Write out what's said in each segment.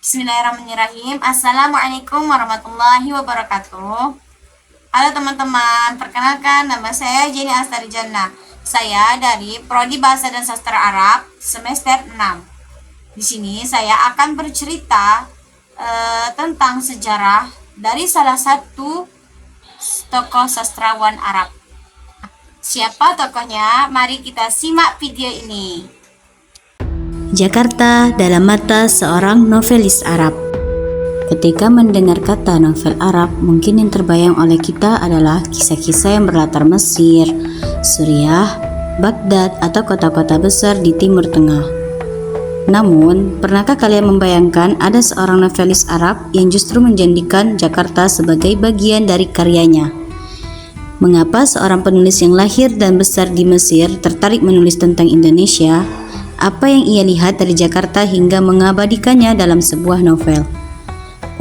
Bismillahirrahmanirrahim. Assalamualaikum warahmatullahi wabarakatuh. Halo teman-teman, perkenalkan nama saya Jenny Astari Jannah. Saya dari Prodi Bahasa dan Sastra Arab semester 6. Di sini saya akan bercerita tentang sejarah dari salah satu tokoh sastrawan Arab. Siapa tokohnya? Mari kita simak video ini. Jakarta dalam mata seorang novelis Arab. Ketika mendengar kata novel Arab, mungkin yang terbayang oleh kita adalah kisah-kisah yang berlatar Mesir, Suriah, Baghdad, atau kota-kota besar di Timur Tengah. Namun, pernahkah kalian membayangkan ada seorang novelis Arab yang justru menjadikan Jakarta sebagai bagian dari karyanya? Mengapa seorang penulis yang lahir dan besar di Mesir tertarik menulis tentang Indonesia? Apa yang ia lihat dari Jakarta hingga mengabadikannya dalam sebuah novel?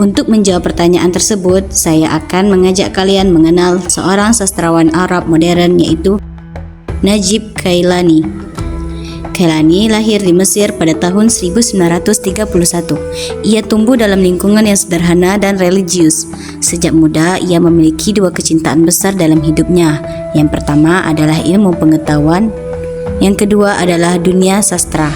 Untuk menjawab pertanyaan tersebut, saya akan mengajak kalian mengenal seorang sastrawan Arab modern, yaitu Najib Kailani. Kailani lahir di Mesir pada tahun 1931. Ia tumbuh dalam lingkungan yang sederhana dan religius. Sejak muda, ia memiliki dua kecintaan besar dalam hidupnya. Yang pertama adalah ilmu pengetahuan, yang kedua adalah dunia sastra.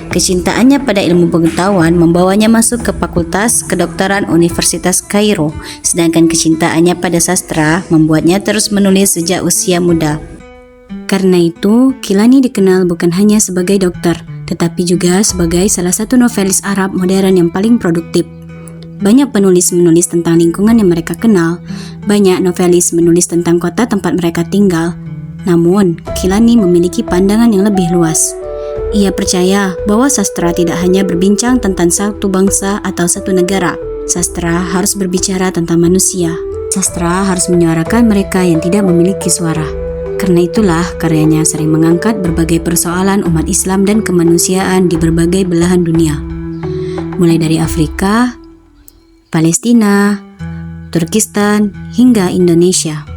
Kecintaannya pada ilmu pengetahuan membawanya masuk ke Fakultas Kedokteran Universitas Kairo, sedangkan kecintaannya pada sastra membuatnya terus menulis sejak usia muda. Karena itu, Kailani dikenal bukan hanya sebagai dokter, tetapi juga sebagai salah satu novelis Arab modern yang paling produktif. Banyak penulis menulis tentang lingkungan yang mereka kenal, banyak novelis menulis tentang kota tempat mereka tinggal. Namun, Kailani memiliki pandangan yang lebih luas. Ia percaya bahwa sastra tidak hanya berbincang tentang satu bangsa atau satu negara. Sastra harus berbicara tentang manusia. Sastra harus menyuarakan mereka yang tidak memiliki suara. Karena itulah karyanya sering mengangkat berbagai persoalan umat Islam dan kemanusiaan di berbagai belahan dunia. Mulai dari Afrika, Palestina, Turkistan, hingga Indonesia.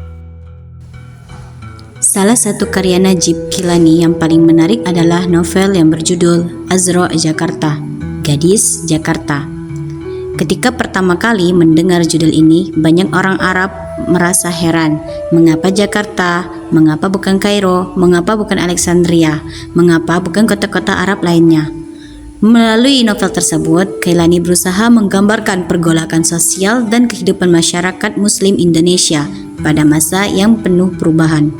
Salah satu karya Najib Kailani yang paling menarik adalah novel yang berjudul Azra Jakarta, Gadis Jakarta. Ketika pertama kali mendengar judul ini, banyak orang Arab merasa heran. Mengapa Jakarta? Mengapa bukan Kairo? Mengapa bukan Alexandria? Mengapa bukan kota-kota Arab lainnya? Melalui novel tersebut, Kailani berusaha menggambarkan pergolakan sosial dan kehidupan masyarakat Muslim Indonesia pada masa yang penuh perubahan.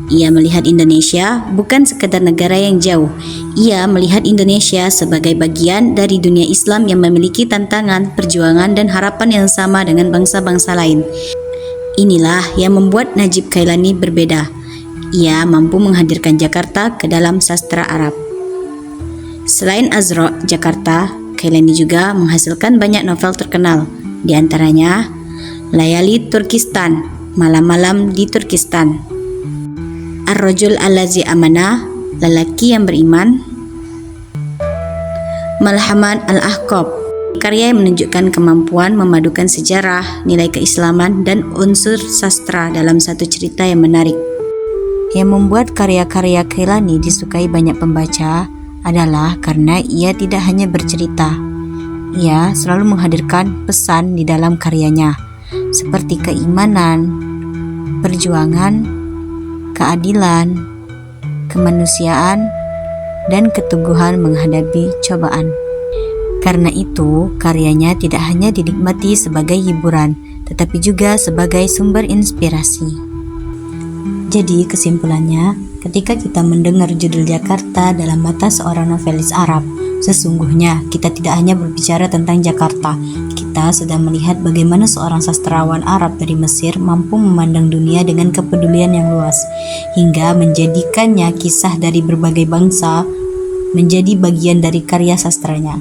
Ia melihat Indonesia bukan sekedar negara yang jauh. Ia melihat Indonesia sebagai bagian dari dunia Islam yang memiliki tantangan, perjuangan, dan harapan yang sama dengan bangsa-bangsa lain. Inilah yang membuat Najib Kailani berbeda. Ia mampu menghadirkan Jakarta ke dalam sastra Arab. Selain Azra Jakarta, Kailani juga menghasilkan banyak novel terkenal, di antaranya Layali Turkistan, Malam-malam di Turkistan, Ar-Rajul Allazi Amana, Lelaki yang Beriman, Malhaman Al-Ahqab, karya yang menunjukkan kemampuan memadukan sejarah, nilai keislaman, dan unsur sastra dalam satu cerita yang menarik. Yang membuat karya-karya Kailani disukai banyak pembaca adalah karena ia tidak hanya bercerita. Ia selalu menghadirkan pesan di dalam karyanya, seperti keimanan, perjuangan, keadilan, kemanusiaan, dan keteguhan menghadapi cobaan. Karena itu, karyanya tidak hanya dinikmati sebagai hiburan, tetapi juga sebagai sumber inspirasi. Jadi, kesimpulannya, ketika kita mendengar judul Jakarta dalam mata seorang novelis Arab, sesungguhnya kita tidak hanya berbicara tentang Jakarta. Kita sedang melihat bagaimana seorang sastrawan Arab dari Mesir mampu memandang dunia dengan kepedulian yang luas, hingga menjadikannya kisah dari berbagai bangsa menjadi bagian dari karya sastranya.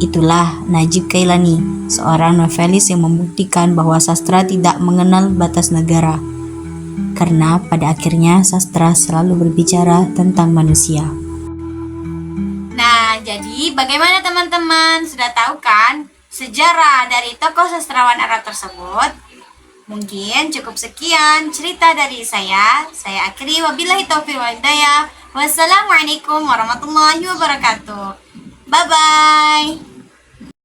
Itulah Najib Kailani, seorang novelis yang membuktikan bahwa sastra tidak mengenal batas negara, karena pada akhirnya sastra selalu berbicara tentang manusia. Nah, jadi bagaimana teman-teman? Sudah tahu kan sejarah dari tokoh sastrawan Arab tersebut? Mungkin cukup sekian cerita dari saya. Saya akhiri, wabillahi taufiq wal hidayah. Wassalamualaikum warahmatullahi wabarakatuh. Bye-bye.